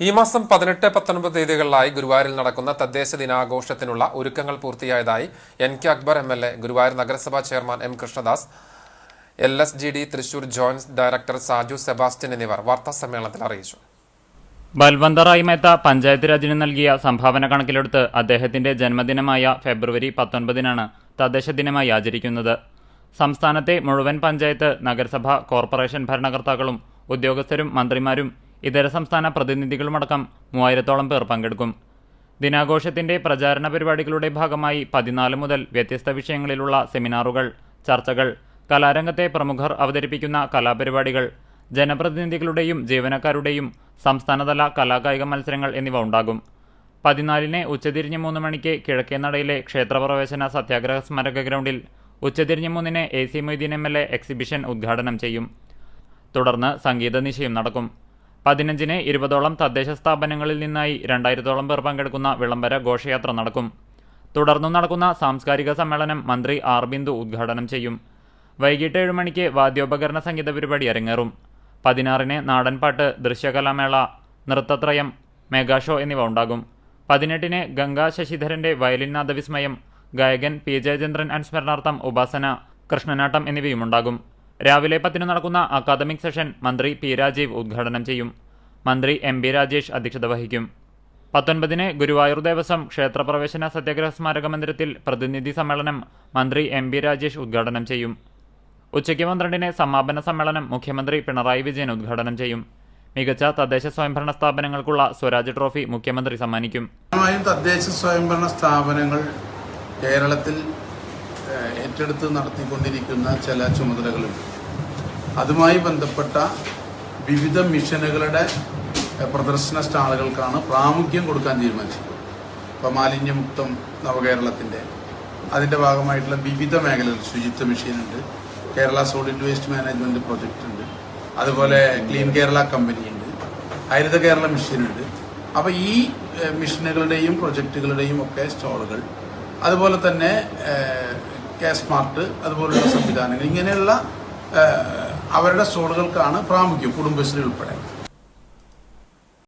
ഈ മാസം 18, 19 തീയതികളിലായി ഗുരുവായൂരിൽ നടക്കുന്ന തദ്ദേശ ദിനാഘോഷത്തിനുള്ള ഒരുക്കങ്ങൾ പൂർത്തിയായതായി NK അക്ബർ MLA, ഗുരുവായൂർ നഗരസഭാ chairman M Krishnadas, LSGD Thrissur joint director Saju Sebastian എന്നിവർ വാർത്താസമ്മേളനത്തിൽ അറിയിച്ചു. ബൽവന്തറായി മേത്ത പഞ്ചായത്ത് രാജിന് നൽകിയ സംഭാവന കണക്കിലെടുത്ത് അദ്ദേഹത്തിന്റെ ജന്മദിനമായ ഫെബ്രുവരി 19-നാണ് തദ്ദേശ ദിനമായി ആചരിക്കുന്നത്. സംസ്ഥാനത്തെ മുഴുവൻ പഞ്ചായത്ത്, നഗരസഭ, കോർപ്പറേഷൻ ഭരണകർത്താക്കളും ഉദ്യോഗസ്ഥരും മന്ത്രിമാരും ഇതര സംസ്ഥാന പ്രതിനിധികളുമടക്കം 3000-ഓളം പേർ പങ്കെടുക്കും. ദിനാഘോഷത്തിന്റെ പ്രചാരണ പരിപാടികളുടെ ഭാഗമായി 14 മുതൽ വ്യത്യസ്ത വിഷയങ്ങളിലുള്ള സെമിനാറുകൾ, ചർച്ചകൾ, കലാരംഗത്തെ പ്രമുഖർ അവതരിപ്പിക്കുന്ന കലാപരിപാടികൾ, ജനപ്രതിനിധികളുടെയും ജീവനക്കാരുടെയും സംസ്ഥാനതല കലാകായിക മത്സരങ്ങൾ എന്നിവ ഉണ്ടാകും. 14-ന് ഉച്ചതിരിഞ്ഞ് 3 മണിക്ക് കിഴക്കേനടയിലെ ക്ഷേത്രപ്രവേശന സത്യാഗ്രഹ സ്മാരക ഗ്രൗണ്ടിൽ, ഉച്ചതിരിഞ്ഞ് 3-ന് AC മൊയ്തീൻ MLA എക്സിബിഷൻ ഉദ്ഘാടനം ചെയ്യും. തുടർന്ന് സംഗീത നിശയും നടക്കും. 15-ന് 20ഓളം തദ്ദേശ സ്ഥാപനങ്ങളിൽ നിന്നായി 2000-ഓളം പേർ പങ്കെടുക്കുന്ന വിളംബര ഘോഷയാത്ര നടക്കും. തുടർന്നു നടക്കുന്ന സാംസ്കാരിക സമ്മേളനം മന്ത്രി R ബിന്ദു ഉദ്ഘാടനം ചെയ്യും. വൈകിട്ട് 7 മണിക്ക് വാദ്യോപകരണ സംഗീത പരിപാടി അരങ്ങേറും. 16-ന് നാടൻപാട്ട്, ദൃശ്യകലാമേള, നൃത്തത്രയം, മെഗാഷോ എന്നിവ ഉണ്ടാകും. 18-ന് ഗംഗാ ശശിധരന്റെ വയലിൻ നാദവിസ്മയം, ഗായകൻ P ജയചന്ദ്രൻ അനുസ്മരണാർത്ഥം ഉപാസന, കൃഷ്ണനാട്ടം എന്നിവയുമുണ്ടാകും. രാവിലെ 10-ന് നടക്കുന്ന അക്കാദമിക് സെഷൻ മന്ത്രി P രാജീവ് ഉദ്ഘാടനം ചെയ്യും. മന്ത്രി MB രാജേഷ് അധ്യക്ഷത വഹിക്കും. 19-ന് ഗുരുവായൂർ ദേവസ്വം ക്ഷേത്രപ്രവേശന സത്യാഗ്രഹ സ്മാരക മന്ദിരത്തിൽ പ്രതിനിധി സമ്മേളനം മന്ത്രി MB രാജേഷ് ഉദ്ഘാടനം ചെയ്യും. ഉച്ചയ്ക്ക് 12-ന് സമാപന സമ്മേളനം മുഖ്യമന്ത്രി പിണറായി വിജയൻ ഉദ്ഘാടനം ചെയ്യും. മികച്ച തദ്ദേശ സ്വയംഭരണ സ്ഥാപനങ്ങൾക്കുള്ള സ്വരാജ് ട്രോഫി മുഖ്യമന്ത്രി സമ്മാനിക്കും. തദ്ദേശ സ്വയംഭരണ സ്ഥാപനങ്ങൾ കേരളത്തിൽ ഏറ്റെടുത്ത് നടത്തിക്കൊണ്ടിരിക്കുന്ന ചില ചുമതലകളുണ്ട്. അതുമായി ബന്ധപ്പെട്ട വിവിധ മിഷനുകളുടെ പ്രദർശന സ്റ്റാളുകൾക്കാണ് പ്രാമുഖ്യം കൊടുക്കാൻ തീരുമാനിച്ചത്. ഇപ്പോൾ മാലിന്യമുക്തം നവകേരളത്തിൻ്റെ അതിൻ്റെ ഭാഗമായിട്ടുള്ള വിവിധ മേഖലകൾ, ശുചിത്വ മിഷനുണ്ട്, Kerala solid waste management project ഉണ്ട്, അതുപോലെ ക്ലീൻ കേരള കമ്പനിയുണ്ട്, ഹരിത കേരള മിഷനുണ്ട്. അപ്പോൾ ഈ മിഷനുകളുടെയും പ്രൊജക്റ്റുകളുടെയും ഒക്കെ സ്റ്റാളുകൾ, അതുപോലെ തന്നെ സ്മാർട്ട് അതുപോലുള്ള സംവിധാനങ്ങൾ, ഇങ്ങനെയുള്ള അവരുടെ സ്റ്റോളുകൾക്കാണ് പ്രാമുഖ്യം, കുടുംബശ്രീ ഉൾപ്പെടെ.